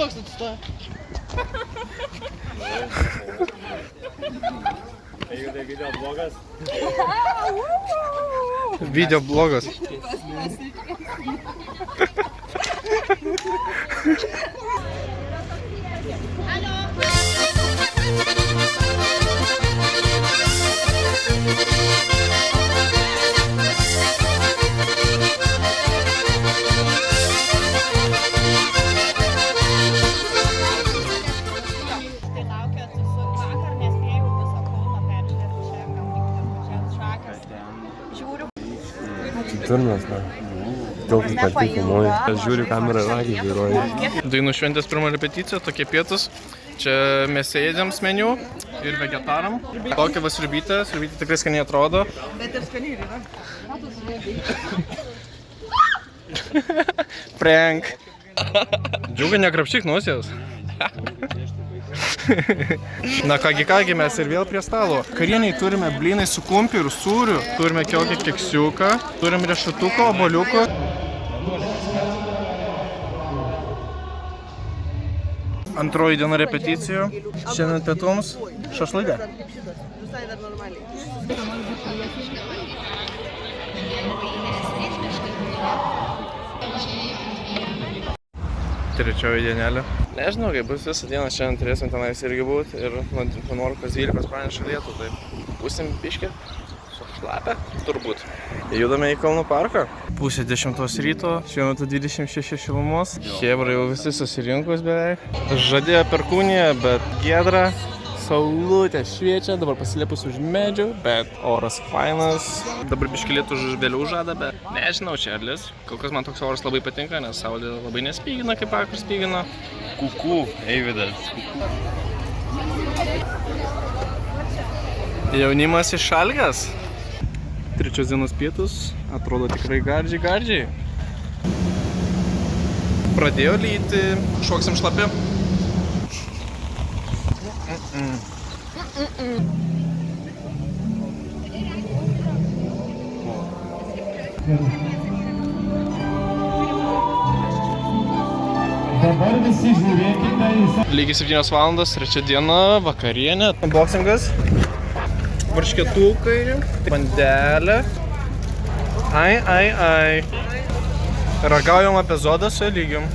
toks atsistoja. Video blogas. Video blogas. Turnas, na. Daug patį filmuoju. Aš žiūriu kamerą ragį vairuoju. Dainų šventės pirma repeticija, tokie pietus. Čia mėsėdėms meniu ir vegetaram. Tokia va sriubytė, sriubytė tikrai skaniai atrodo. Bet ir skaniai yra. Prank. Džiugai nekrapšyk nosies. Na kągi, mes ir vėl prie stalo. Karieniai turime blynai su kumpiu ir sūriu. Turime kiokį keksiuką, turim riešutuką, obuoliuką. Antroji diena repeticijų. Šiandien pietums šašlyga. Visai dar normaliai. Trečioji dienelė. Nežinau, kaip bus visą dieną, šiandien turėsim tenais irgi būti ir nuo 11:12 praneša lietų, tai būsim biškį šlapę, turbūt. Judame į Kalnų parką. 9:30 ryto, šiuo metu 26 šilumos. Chebra jau visi susirinkus beveik. Žadėjo perkūniją, bet giedra. Saulutė šviečia, dabar pasilėpus už medžių, bet oras fainas. Dabar biškį lietų vėliau žada, bet nežinau čia ar lis. Kol kas man toks oras labai patinka, nes saulė labai nespygina, kaip vakar spygino. Kuku, Eividas. Jaunimas išalgęs. Trečios dienos pietus, atrodo tikrai gardžiai. Pradėjo lyti, šoksim šlapi. Dabar visi žiūrėkite į... Lygiai 7 valandos, trečia diena, vakarienė. Boksingas, varškėtukai, bandelė. Ai. Ragaujam epizodą su lygium.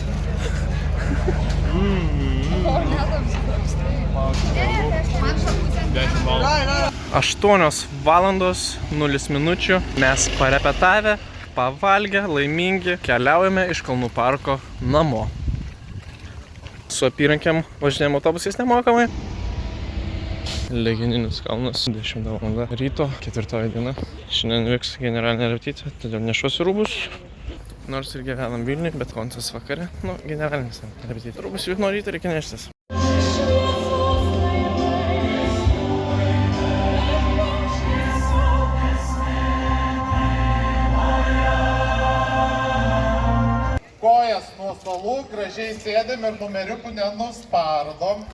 8 valandos, 0 minučių. Mes parepetavę, pavalgę, laimingi, keliaujame iš Kalnų parko namo. Su apyrankiam važinėjom autobusais nemokamai. Legendinis kalnas, 10 val. Ryto, 4 diena. Šiandien vyks generalinė repeticija, todėl nešuosiu rūbus. Nors ir gyvenam Vilniuj, bet koncas vakare, generalinis repeticija. Rūbus jau nuo ryto reikia neštis. Kojas nuo stalų, gražiai sėdėm ir numeriukų nenuspardom.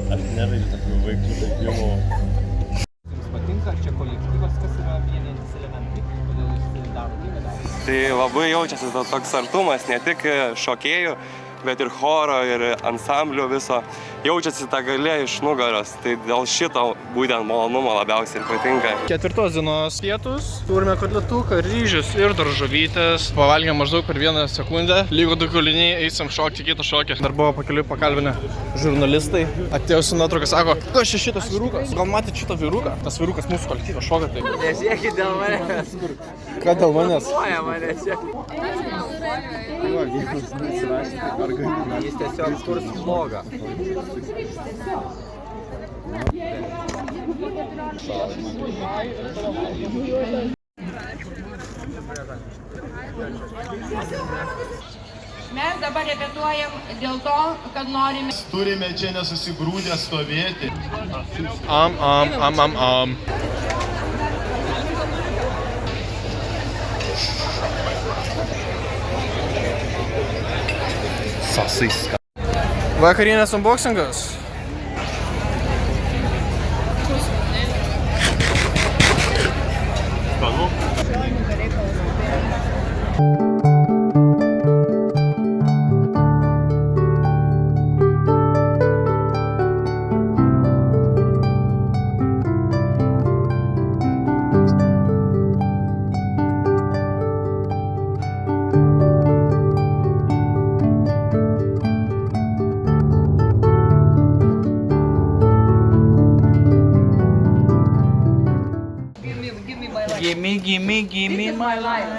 Aš nežaidžiu tokių vaikų žaidimų. Jums patinka, ar čia kolektyvas, kas yra vienintis elementai, kodėl jūs darote? Tai labai jaučiasi toks artumas, ne tik šokėjų, bet ir choro, ir ansamblio viso. Jaučiasi ta galia iš nugaros, tai dėl šito būtent malonumo labiausiai ir patinka. 4 dienos pietus, turime kotletuką, ryžius ir daržovytės. Pavalgėm maždaug per 1 sekundę, lygo 2 kuliniai, eisim šokti kitą šokį. Dar buvo pakeliui pakalbinę žurnalistai. Atėjo su nuotrauka, sako, kas čia šitas vyrukas? Gal matėt šitą vyruką? Tas vyrukas mūsų kolektyvas šoka tai. Nežiūrėkit dėl manęs. Ką dėl manęs? Nuoja mane čia. Jis tiesiog kurs vlogą. Mes dabar repetuojam dėl to, kad norime. Turime čia nesusigrūdę stovėti. Sasiska. Vakarienės unboxingas. Skanu. Gimme my life.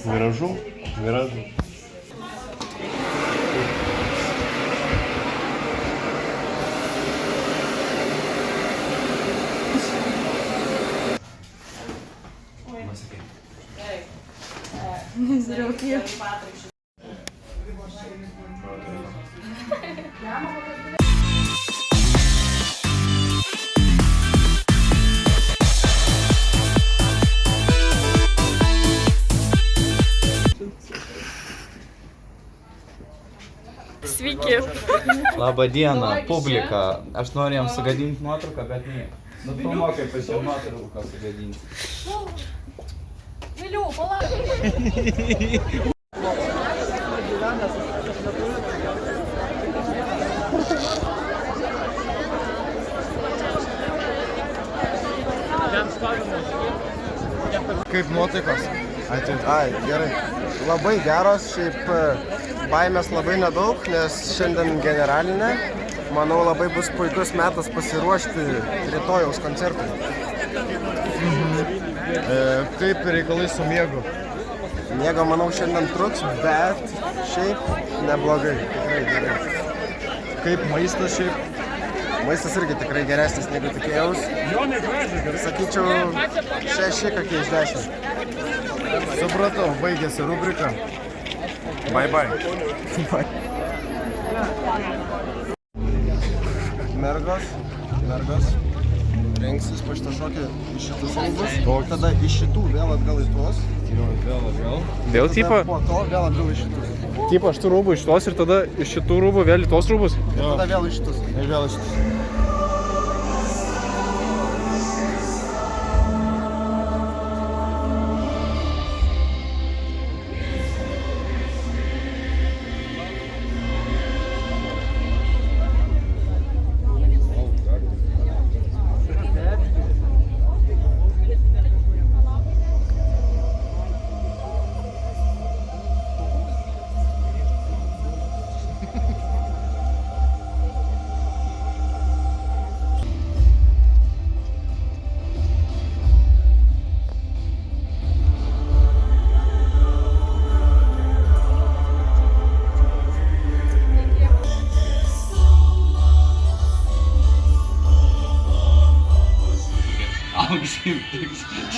Gražu, gražu. Sveiki. Labą dieną, publika. Aš noriu jam sugadinti nuotrauką, bet ne. Nufilmuok, kaip aš jam nuotrauką sugadinti. Vėliau, palauk. Kaip nuotaikos? Ai, gerai. Labai geros, šiaip baimės labai nedaug, nes šiandien generalinė. Manau, labai bus puikus metas pasiruošti rytojaus koncertui. Kaip reikalai su miegu? Miego, manau, šiandien truks, bet šiaip neblogai, tikrai gerai. Kaip maistas šiaip? Maistas irgi tikrai geresnis negu tikėjaus. Sakyčiau, 6 kokie iš 10. Supratau, baigėsi rubrika. Bye bye. Mergos rengsis po šitą šokį iš šitus rūbus, tada iš šitų vėl atgal į tuos. Vėl tipo? Po to vėl atgal į šitus. Tipo, šitų rūbų iš tos ir tada iš šitų rūbų vėl į tos rūbus? Ir tada vėl į šitus. Ir vėl į šitus.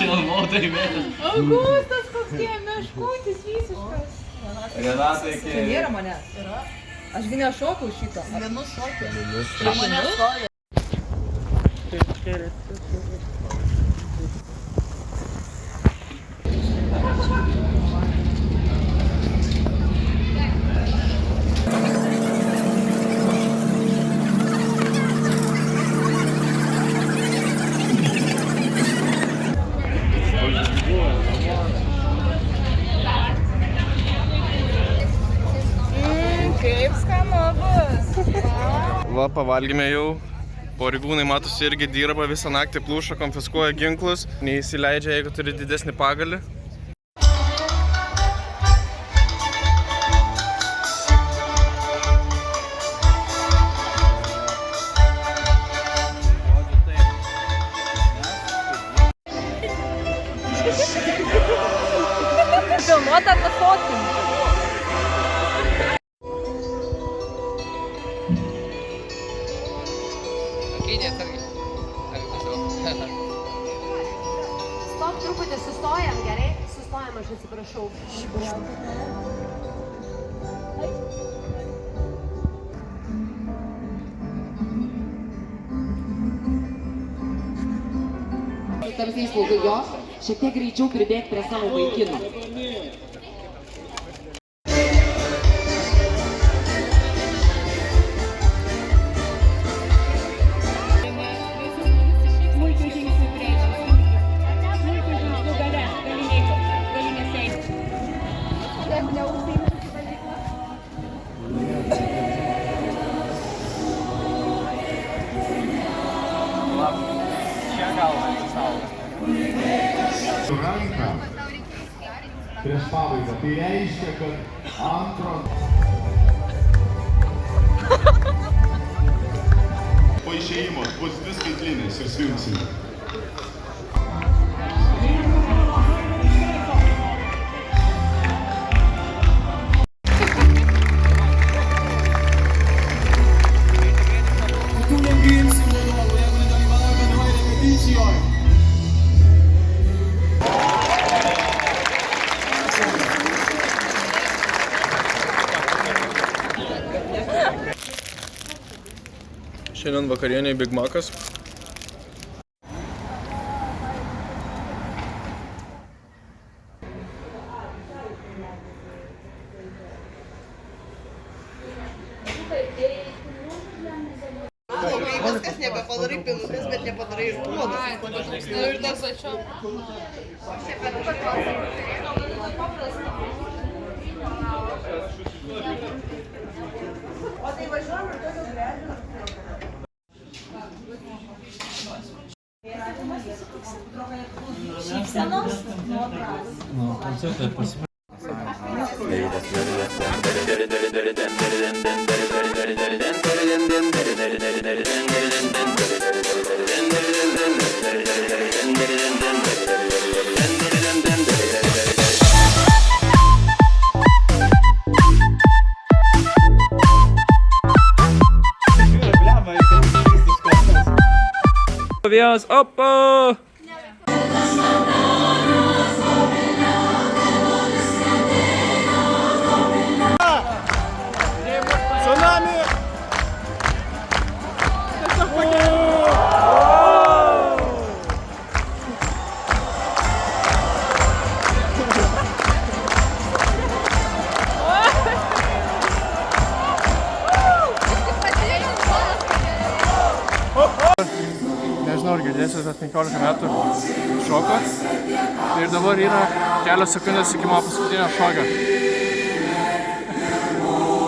Šilmautai vėl. Augustas kokie meškutis visiškas. Renata iki... Nėra manęs. Yra. Aš gi nešokau šito. Vienu šokiu. Prie manęs stovi. Kaip skanu bus. Va, pavalgėme jau. Pareigūnai matosi irgi dirba visą naktį, pluša, konfiskuoja ginklus. Neįsileidžia, jeigu turi didesnį pagalį. Filmuot ar nufotkinti? Stop truputį, sustojam, gerai? Sustojam, aš atsiprašau. Tarsiais laukai jo, šiek tiek greičiau pribėg prie savo vaikinų. Ranką prieš pabaigą. Tai reiškia, kad antro... Po išėjimo bus 2 skaitlinės ir sujungsime. Šiandien vakarieniai Big Mac'as. Viskas nebepadarai pilnutės, bet nepadarai ir puodas. Ir tas ačiū. O tai važiuojam ir tokios grežimas. Šypsenos nuotras. Koncertai pasiprašau. Vienas, opa! Tsunami! Nežinau, ar girdėsiu, bet 15 metų šoko. Ir dabar yra kelios sekundės iki mano paskutinio šokio.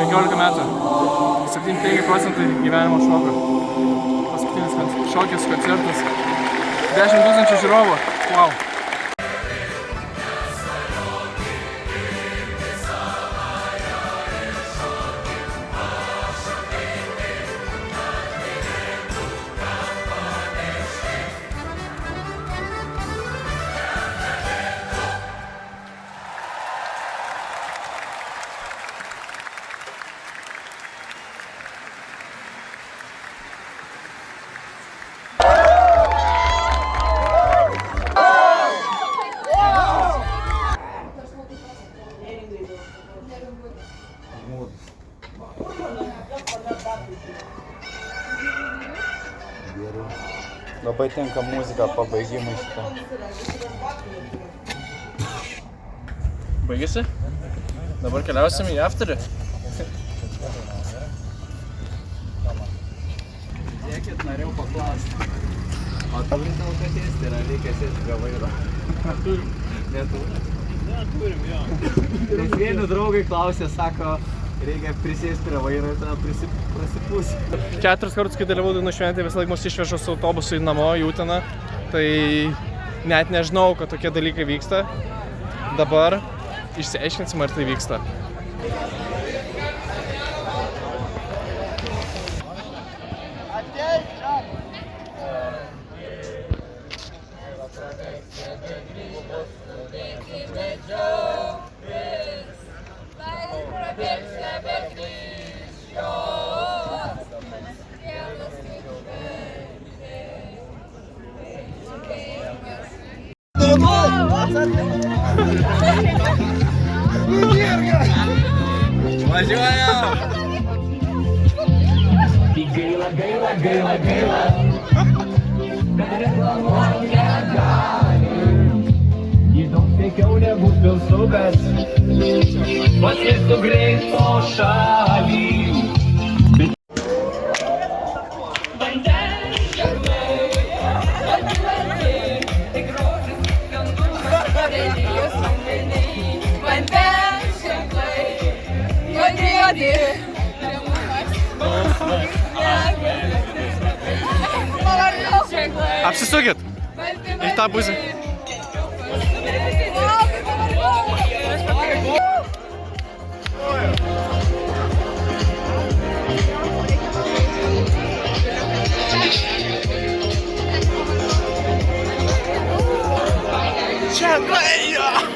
15 metų. 75% gyvenimo šoko. Paskutinis šokis, koncertas. 10 000 žiūrovų. Wow. Labai tinka muzika pabaigimui šitą. Baigėsi? Dabar keliausim į afterį. Žiūrėkit, norėjau paklausti. O turim tau katės, tai yra reikia sėsti prie vairo. Turim. Neturim? Neturim, jo. Nes vieni draugai klausė, sako, reikia prisėsti prie vairo ir tada prasipūsi. 4 kartus, kai dalyvau dainų šventėje, visą laiką mus išveža su autobusui namo į Uteną. Tai net nežinau, kad tokie dalykai vyksta. Dabar išsiaiškinsim, ar tai vyksta. Ateik, Apsisukit į tą pusę. Čia nuėjo!